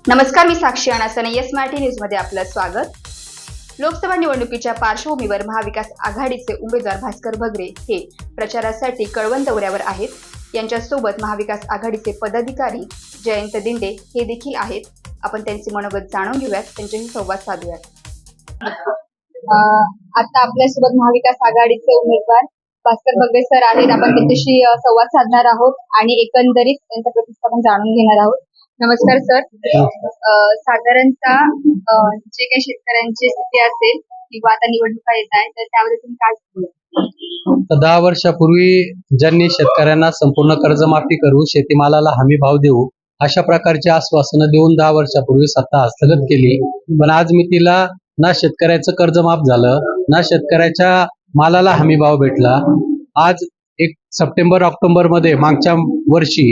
नमस्कार, मी साक्षी अनासने yes Marathi news मध्ये आपलं स्वागत. लोकसभा निवडणुकीच्या पार्श्वभूमीवर महाविकास आघाडीचे उमेदवार भास्कर भगरे हे प्रचारासाठी कळवण दौऱ्यावर आहेत. यांच्यासोबत महाविकास आघाडीचे पदाधिकारी जयंत दिंडे हे देखील आहेत. आपण त्यांचे मनोगत जाणून घेऊयात, त्यांच्याशी संवाद साधूयात. आता आपल्यासोबत महाविकास आघाडीचे उमेदवार भास्कर भगरे सर आहेत. आपण त्यांच्याशी संवाद साधणार आहोत आणि एकंदरीत त्यांचा प्रतिसाद जाणून घेणार आहोत. नमस्कार सर. साधारणतः जे काही शेतकऱ्यांची स्थिती असेल किंवा आता निवडणुका येत आहेत तर त्यावर तुम्ही काय सांगू? 10 वर्षापूर्वी ज्यांनी शेतकऱ्यांना संपूर्ण कर्जमाफी करू, शेतीमालाला हमी भाव देऊ अशा प्रकारची आश्वासनं देऊन 10 वर्षापूर्वी सत्ता हस्तगत केली. पण आज मितीला ना शेतकऱ्याचं कर्ज माफ झालं, ना शेतकऱ्याच्या मालाला हमी भाव भेटला. आज 1 सप्टेंबर ऑक्टोबर मध्ये मागच्या वर्षी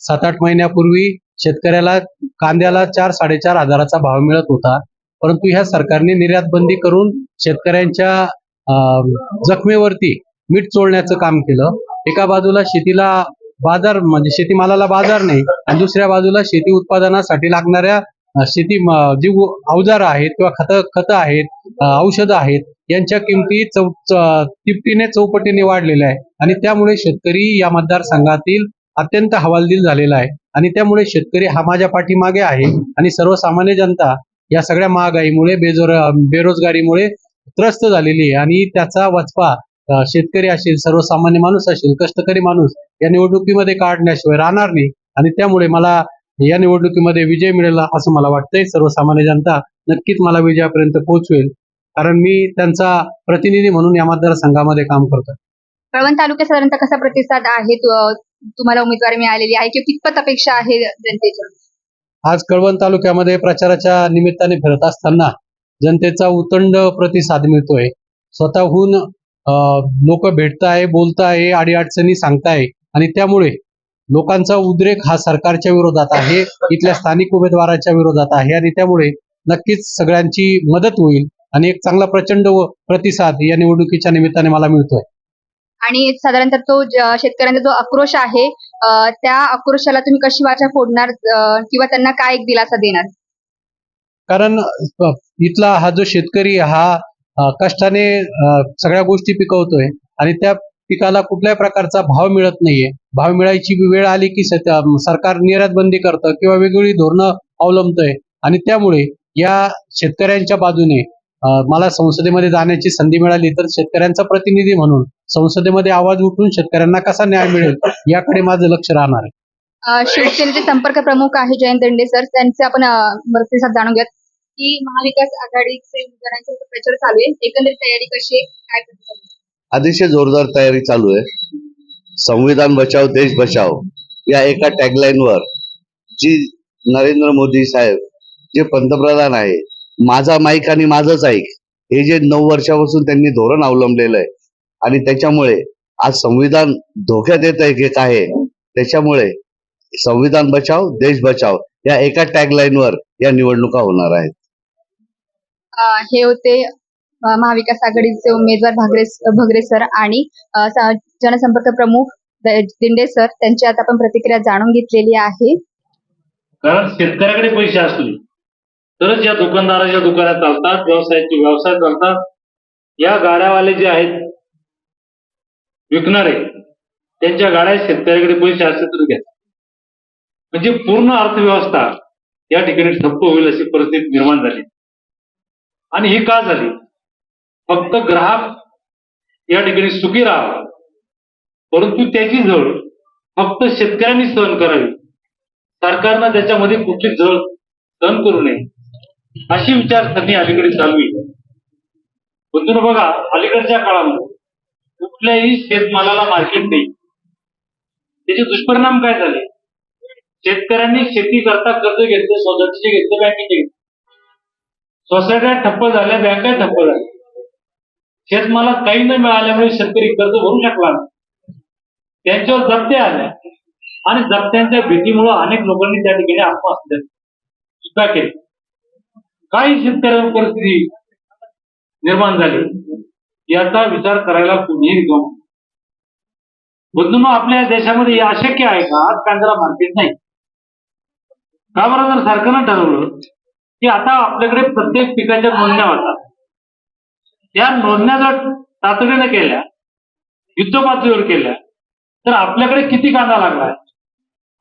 7-8 महिन्यापूर्वी शेतकऱ्याला कांद्याला 4-4.5 हजाराचा भाव मिळत होता. परंतु ह्या सरकारने निर्यात बंदी करून शेतकऱ्यांच्या जखमेवरती मीठ चोळण्याचं काम केलं. एका बाजूला शेतीला बाजार म्हणजे शेतीमालाला बाजार नाही आणि दुसऱ्या बाजूला शेती उत्पादनासाठी लागणाऱ्या शेती जी अवजारं आहेत किंवा खतं आहेत, औषधं आहेत, यांच्या किमती तिपटीने चौपटीने वाढलेल्या आहे आणि त्यामुळे शेतकरी या मतदारसंघातील अत्यंत हवालदिल झालेला आहे आणि त्यामुळे शेतकरी हा माझ्या पाठीमागे आहे आणि सर्वसामान्य जनता या सगळ्या महागाईमुळे बेरोजगारीमुळे त्रस्त झालेली आहे आणि त्याचा वचपा शेतकरी असेल, सर्वसामान्य माणूस असेल, कष्टकरी माणूस या निवडणुकीमध्ये काढण्याशिवाय राहणार नाही आणि त्यामुळे मला या निवडणुकीमध्ये विजय मिळेल असं मला वाटतंय. सर्वसामान्य जनता नक्कीच मला विजयापर्यंत पोहोचवेल, कारण मी त्यांचा प्रतिनिधी म्हणून या मतदारसंघामध्ये काम करतो. कळवण तालुक्यात साधारणतः कसा प्रतिसाद आहे? तुम्हाला उमेदवारी मिळालेली आहे किंवा कितपत अपेक्षा आहे जनतेच्या? आज कळवण तालुक्यामध्ये प्रचाराच्या निमित्ताने फिरत असताना जनतेचा उतंड प्रतिसाद मिळतोय. स्वतःहून लोक भेटताय, बोलताय, अडीअडचणी सांगताय आणि त्यामुळे लोकांचा उद्रेक हा सरकारच्या विरोधात आहे, इथल्या स्थानिक उमेदवाराच्या विरोधात आहे आणि त्यामुळे नक्कीच सगळ्यांची मदत होईल आणि एक चांगला प्रचंड प्रतिसाद या निवडणुकीच्या निमित्ताने मला मिळतोय. आणि साधारणतः तो शेतकऱ्यांचा जो आक्रोश आहे त्या आक्रोशाला तुम्ही कशी वाचा फोडणार किंवा त्यांना काय एक दिलासा देणार? कारण इथला हा जो शेतकरी हा कष्टाने सगळ्या गोष्टी पिकवतोय आणि त्या पिकाला कुठल्याही प्रकारचा भाव मिळत नाहीये. भाव मिळायची वेळ आली की सरकार निर्यात बंदी करतं किंवा वेगवेगळी धोरणं अवलंबतंय आणि त्यामुळे या शेतकऱ्यांच्या बाजूने मला संसदेमध्ये जाण्याची संधी मिळाली तर शेतकऱ्यांचा प्रतिनिधी म्हणून संसदेमध्ये आवाज उठवून शेतकऱ्यांना कसा न्याय मिळेल याकडे माझं लक्ष राहणार आहे. शिवसेनेचे संपर्क प्रमुख आहे जयंत दिंडे सर, त्यांचे आपण प्रतिसाद जाणून घ्यात की महाविकास आघाडीचे उमेदवारांचा प्रचार चालू आहे, एकंदरीत तयारी कशी आहे, काय प्रतिसाद? अतिशय जोरदार तयारी चालू आहे. संविधान बचाव देश बचाव या एका टॅगलाईनवर जी नरेंद्र मोदी साहेब जे पंतप्रधान आहे, माझा माईक आणि माझंच ऐक, हे जे 9 वर्षापासून त्यांनी धोरण अवलंबलेलं आहे आणि त्याच्यामुळे आज संविधान धोक्यात येत आहे की काय, त्याच्यामुळे संविधान बचाव देश बचाव या एका टॅगलाईनवर या निवडणुका होणार आहेत. हे होते महाविकास आघाडीचे उमेदवार भगरे सर आणि जनसंपर्क प्रमुख दिंडे सर, त्यांची आता आपण प्रतिक्रिया जाणून घेतलेली आहे. कारण शेतकऱ्याकडे पैसे असले तरच या दुकानदाराच्या दुकानात चालतात, व्यवसाय चालतात. या गाड्यावाले जे आहेत विकणारे, त्यांच्या गाड्या शेतकऱ्याकडे पैसे असले तर घ्या, म्हणजे पूर्ण अर्थव्यवस्था या ठिकाणी ठप्प होईल अशी परिस्थिती निर्माण झाली. आणि ही का झाली? फक्त ग्राहक या ठिकाणी सुखी राहावा, परंतु त्याची झळ फक्त शेतकऱ्यांनी सहन करावी, सरकारनं त्याच्यामध्ये कुठली झळ सहन करू नये अशी विचारसरणी अलीकडे चालू आहे. बंधूंनो बघा, अलीकडच्या काळामध्ये कुठल्याही शेतमालाला मार्केट नाही. त्याचे दुष्परिणाम काय झाले? शेतकऱ्यांनी शेती करता कर्ज घेतले, स्वतःचे घेतले, बँकेचे घेतले, सोसायट्या ठप्प झाल्या, बँका ठप्प झाल्या. शेतमालात काही न मिळाल्यामुळे शेतकरी कर्ज भरू शकला नाही. त्यांच्यावर जप्ते आल्या आणि जप्त्यांच्या भीतीमुळे अनेक लोकांनी त्या ठिकाणी आत्महत्या सुद्धा केली. काही शेतकऱ्यांवर परिस्थिती निर्माण झाली याचा विचार करायला कुणीही रिकाम. बंधूंनो, आपल्या देशामध्ये हे अशक्य आहे का आज कांद्याला मार्केट नाही? का बरं जर सरकारनं ठरवलं की आता आपल्याकडे प्रत्येक पिकाच्या नोंदण्या होतात, त्या नोंदण्या जर तातडीने केल्या, युद्ध पातळीवर केल्या, तर आपल्याकडे किती कांदा लागलाय,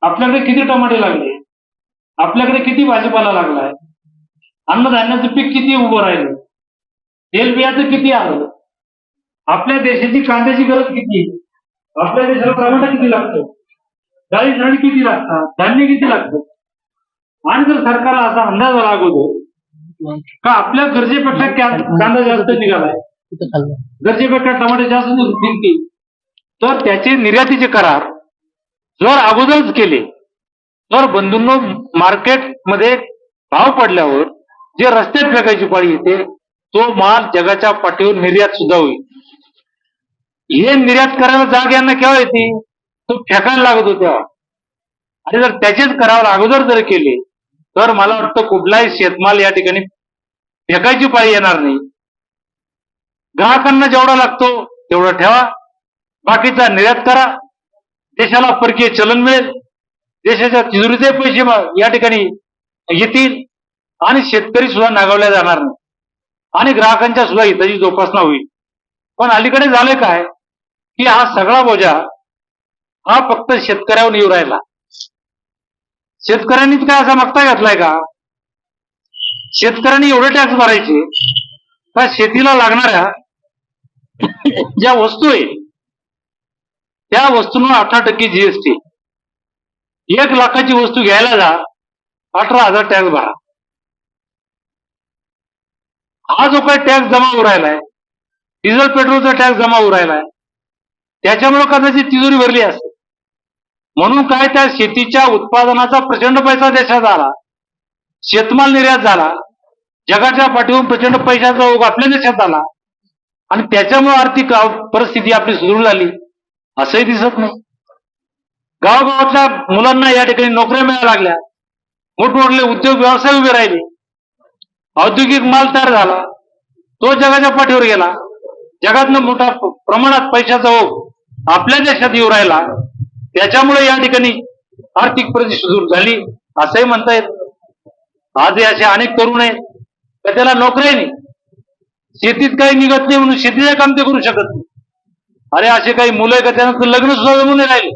आपल्याकडे किती टमाटे लागले, आपल्याकडे किती भाजीपाला लागलाय, अन्नधान्याचं पीक किती उभं राहिलं, तेलबियाचं किती आलं, आपल्या देशाची कांद्याची गरज किती आहे, आपल्या देशाला टमाटा किती लागतो, डाळी झाडी किती लागतात, धान्य किती लागतं. आणि जर सरकारला असा अंदाज लागतो का आपल्या गरजेपेक्षा कांदा जास्त निघालाय, गरजेपेक्षा टमाटे जास्त निघतील, तर त्याचे निर्यातीचे करार जर अगोदरच केले तर बंधूंनो मार्केटमध्ये भाव पडल्यावर जे रस्त्यात फेकायची पाळी येते तो माल जगाच्या पाठीवर निर्यात सुद्धा होईल. हे निर्यात करायला जाग यांना केव्हा येते, तो फेकायला लागत होता तेव्हा. आणि जर त्याचेच करार अगोदर जर केले तर मला वाटतं कुठलाही शेतमाल या ठिकाणी फेकायची पाळी येणार नाही. ग्राहकांना जेवढा लागतो तेवढा ठेवा, बाकीचा निर्यात करा, देशाला परकीय चलन मिळेल, देशाच्या तिजोरीचे पैसे या ठिकाणी येतील आणि शेतकरी सुद्धा नागावल्या जाणार नाही आणि ग्राहकांच्या सुद्धा हिताची जोपासना होईल. पण अलीकडे झालंय काय की हा सगळा बोजा हा फक्त शेतकऱ्यावर येऊ राहिला. शेतकऱ्यांनीच काय असा मागता घातलाय का? शेतकऱ्यांनी एवढे टॅक्स भरायचे का शेतीला लागणाऱ्या ज्या वस्तू आहे त्या वस्तूंवर 18% जीएसटी, 1 लाखाची वस्तू घ्यायला जा 18,000 टॅक्स भरा. हा जो काही टॅक्स जमा होऊ राहिलाय, डिझेल पेट्रोलचा टॅक्स जमा होऊ राहिलाय, त्याच्यामुळे कदाचित तिजोरी भरली असते. म्हणून काय त्या शेतीच्या उत्पादनाचा प्रचंड पैसा देशात आला, शेतमाल निर्यात झाला, जगाच्या पाठीवरून प्रचंड पैशाचा ओघ आपल्या देशात आला आणि त्याच्यामुळे आर्थिक परिस्थिती आपली सुदृढ झाली असंही दिसत नाही. गावागावातल्या मुलांना या ठिकाणी नोकऱ्या मिळायला लागल्या, मोठमोठे उद्योग व्यवसाय उभे राहिले, औद्योगिक माल तयार झाला, तो जगाच्या पाठीवर गेला, जगातनं मोठ्या प्रमाणात पैशाचा ओघ आपल्या देशात येऊ राहिला, त्याच्यामुळे या ठिकाणी आर्थिक परिस्थिती सुदृढ झाली असंही म्हणता येत. आजही असे अनेक तरुण आहेत तर त्याला नोकऱ्या नाही, शेतीत काही निघत नाही म्हणून शेतीचे काम ते करू शकत नाही. अरे असे काही मुलं आहे का त्यांचं लग्न सुद्धा जमून नाही राहिले,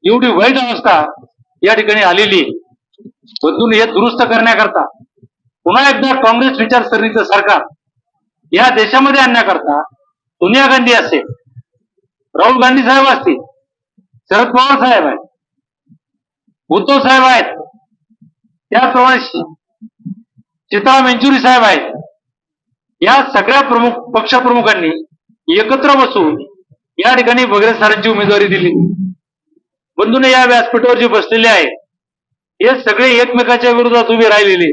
एवढी वाईट अवस्था या ठिकाणी आलेली आहे. बदलून हे दुरुस्त करण्याकरता पुन्हा एकदा काँग्रेस विचारसरणीचं सरकार या देशामध्ये आणण्याकरता सोनिया गांधी असेल, राहुल गांधी साहेब असतील, शरद पवार साहेब आहेत, उद्धव साहेब आहेत, त्याचप्रमाणे सीताराम येचुरी साहेब आहेत, या सगळ्या पक्षप्रमुखांनी एकत्र बसून या ठिकाणी वगैरे सरांची उमेदवारी दिली. बंधूने या व्यासपीठावर जे बसलेले आहेत हे सगळे एकमेकाच्या विरोधात उभे राहिलेले.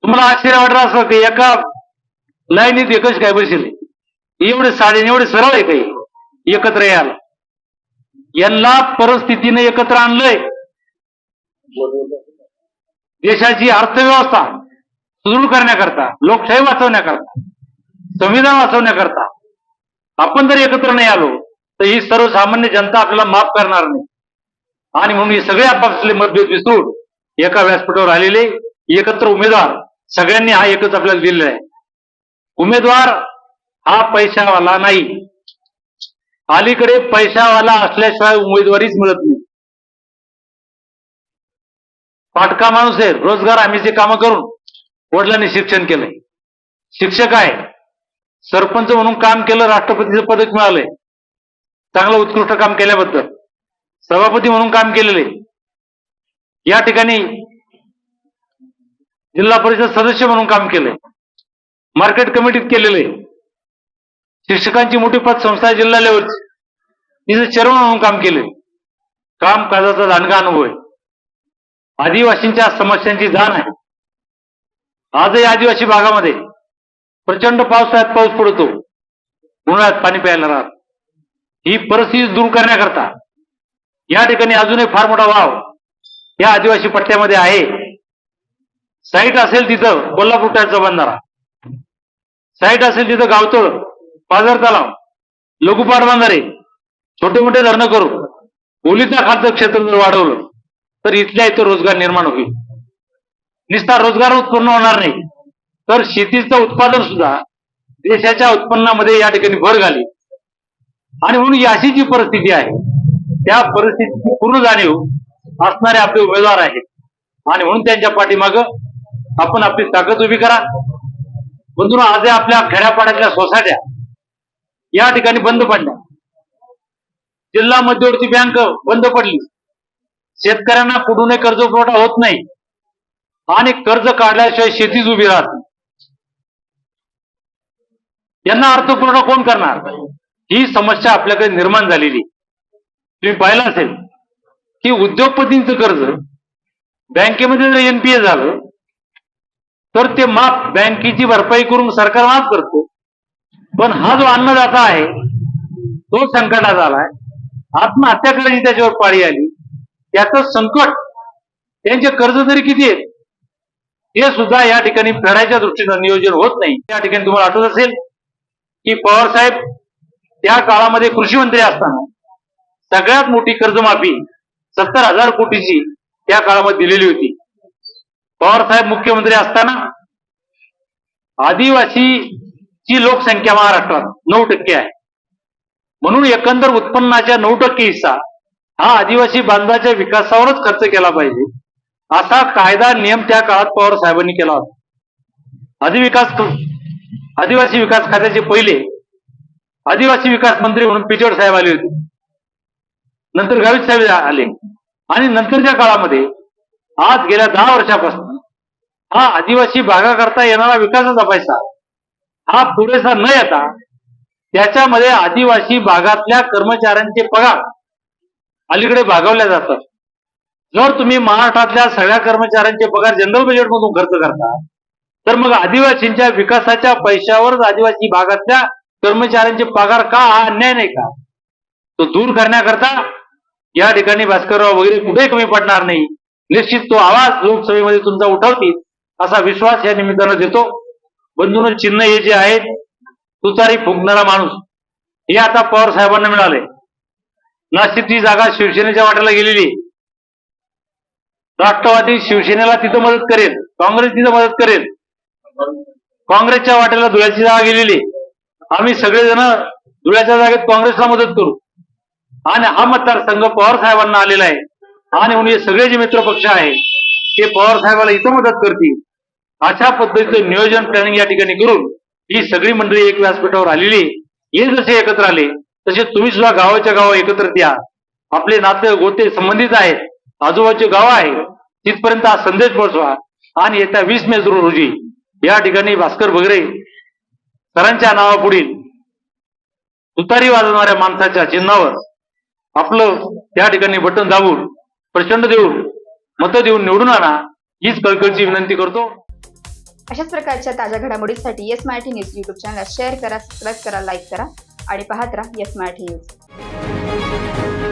तुम्हाला आश्चर्य वाटलं असं की एका लाईनीत एकच काय बसले, एवढे साधे एवढे सरळ आहे काही एकत्र यायला. यांना परिस्थितीने एकत्र आणलंय. देशाची अर्थव्यवस्था सुदृढ करण्याकरता, लोकशाही वाचवण्याकरता, संविधान वाचवण्याकरता आपण जर एकत्र नाही आलो तर ही सर्वसामान्य जनता आपल्याला माफ करणार नाही. आणि म्हणून हे सगळे आपापले मतभेद विसरून एका व्यासपीठावर आलेले एकत्र उमेदवार सगळ्यांनी हा एकच आपल्याला दिलेला आहे. उमेदवार हा पैशावाला नाही. अलीकडे पैशावाला असल्याशिवाय उमेदवारीच मिळत नाही. फाटका माणूस आहे, रोजगार हमीची कामं करून वडिलांनी शिक्षण केलंय, शिक्षक आहे, सरपंच म्हणून काम केलं, राष्ट्रपतीचं पदक मिळालंय चांगलं उत्कृष्ट काम केल्याबद्दल, सभापती म्हणून काम केलेले, या ठिकाणी जिल्हा परिषद सदस्य म्हणून काम केलंय, मार्केट कमिटीत केलेले, शिक्षकांची मोठी पतसंस्था जिल्हा लेवलची तिथे चेअरमन म्हणून काम केले. कामकाजाचा दांडगा अनुभव आहे. आदिवासींच्या समस्यांची जाण आहे. आजही आदिवासी भागामध्ये प्रचंड पावसाळ्यात पाऊस पडतो, उन्हाळ्यात पाणी प्यायला राहत. ही परिस्थिती दूर करण्याकरता या ठिकाणी अजूनही फार मोठा वाव या आदिवासी पट्ट्यामध्ये आहे. साईट असेल तिथं कोल्हापूर टॅचचा बंधारा, साईट असेल तिथं गावतळ, पाझर तलाव, लघुपाट बंधारे, छोटे मोठे धरणं करून ओलिता खालचं क्षेत्र जर वाढवलं तर इथल्या इथे रोजगार निर्माण होईल. नुसता रोजगार उत्पन्न होणार नाही, तर शेतीचं उत्पादन सुद्धा देशाच्या उत्पन्नामध्ये या ठिकाणी भर घाली. आणि म्हणून ही अशी जी परिस्थिती आहे, त्या परिस्थितीची पूर्ण जाणीव असणारे आपले उमेदवार आहेत. आणि म्हणून त्यांच्या पाठीमागं आपण आपली ताकद उभी करा. बंधूंनो, आज आपल्या खेड्यापाड्यातल्या सोसायट्या या ठिकाणी बंद पडल्या. जिल्हा मध्यवर्ती बँक बंद पडली. शेतकऱ्यांना कुठूनही कर्ज पुरवठा होत नाही आणि कर्ज काढल्याशिवाय शेतीच उभी राहत नाही. यांना अर्थपुरवठा कोण करणार? ही समस्या आपल्याकडे निर्माण झालेली. तुम्ही पाहिलं असेल की उद्योगपतींचं कर्ज बँकेमध्ये जर एनपीए झालं तर ते माफ, बँकेची भरपाई करून सरकार माफ करतो. पण हा जो अन्नदाता आहे तो संकटात आलाय. आत्महत्या करायची त्याच्यावर पाळी आली. त्याचं संकट, त्यांचे कर्ज तरी किती आहेत हे सुद्धा या ठिकाणी फेडायच्या दृष्टीनं नियोजन होत नाही. या ठिकाणी तुम्हाला आठवत असेल की पवार साहेब त्या काळामध्ये कृषी मंत्री असताना सगळ्यात मोठी कर्जमाफी 70,000 कोटीची त्या काळामध्ये दिलेली होती. पवार साहेब मुख्यमंत्री असताना आदिवासीची लोकसंख्या महाराष्ट्रात 9% आहे. म्हणून एकंदर उत्पन्नाच्या 9% हिस्सा हा आदिवासी बांधवाच्या विकासावरच खर्च केला पाहिजे, असा कायदा नियम त्या काळात पवार साहेबांनी केला होता. आदिवासी विकास खात्याचे पहिले आदिवासी विकास मंत्री म्हणून पिचड साहेब आले होते. नंतर गावित साहेब आले. आणि नंतरच्या काळामध्ये आज गेल्या 10 वर्षापासून हा आदिवासी भागाकरता येणारा विकासाचा पैसा हा पुरेसा न येता त्याच्यामध्ये आदिवासी भागातल्या कर्मचाऱ्यांचे पगार अलीकडे भागवल्या जातात. जर तुम्ही महाराष्ट्रातल्या सगळ्या कर्मचाऱ्यांचे पगार जनरल बजेटमधून खर्च करता तर मग आदिवासींच्या विकासाच्या पैशावरच आदिवासी भागातल्या कर्मचाऱ्यांचे पगार का, हा अन्याय नाही का? तो दूर करण्याकरता या ठिकाणी भास्करराव वगैरे कुठेही कमी पडणार नाही. निश्चित तो आवाज लोकसभेमध्ये तुमचा उठवतील असा विश्वास या निमित्तानं देतो. बंधूंनो, चिन्ह हे जे आहेत, तुतारी फुंकणारा माणूस, हे आता पवार साहेबांना मिळाले. नाशिकची जागा शिवसेनेच्या वाट्याला गेलेली. राष्ट्रवादी शिवसेनेला तिथं मदत करेल, काँग्रेस तिथं मदत करेल. काँग्रेसच्या वाट्याला धुळ्याची जागा गेलेली. आम्ही सगळेजण धुळ्याच्या जागेत काँग्रेसला मदत करू. आणि हा मतदारसंघ पवार साहेबांना आलेला आहे. आणि म्हणून हे सगळे जे मित्र पक्ष आहे ते पवार साहेबाला इथं मदत करतील अशा पद्धतीचं नियोजन, प्लॅनिंग या ठिकाणी करून ही सगळी मंडळी एक व्यासपीठावर आलेली. हे जसे एकत्र आले तसे तुम्ही सुद्धा गावाच्या गाव एकत्रित या. आपले नाते गोते संबंधित आहेत, आजूबाजूचे गाव आहे, तिथपर्यंत हा संदेश पोहोचवा. आणि येत्या 20 मे रोजी या ठिकाणी भास्कर बगरे सरांच्या नावापुढील तुतारी वाजवणाऱ्या माणसाच्या चिन्हावर आपलं त्या ठिकाणी बटन दाबून प्रचंड देऊन मतं देऊन निवडून आणा, हीच कळकळीची विनंती करतो. अशाच प्रकारच्या ताज्या घडामोडींसाठी yes Marathi news YouTube channel share करा, सबस्क्राईब करा, लाईक करा आणि पाहत राहा येस मराठी न्यूज.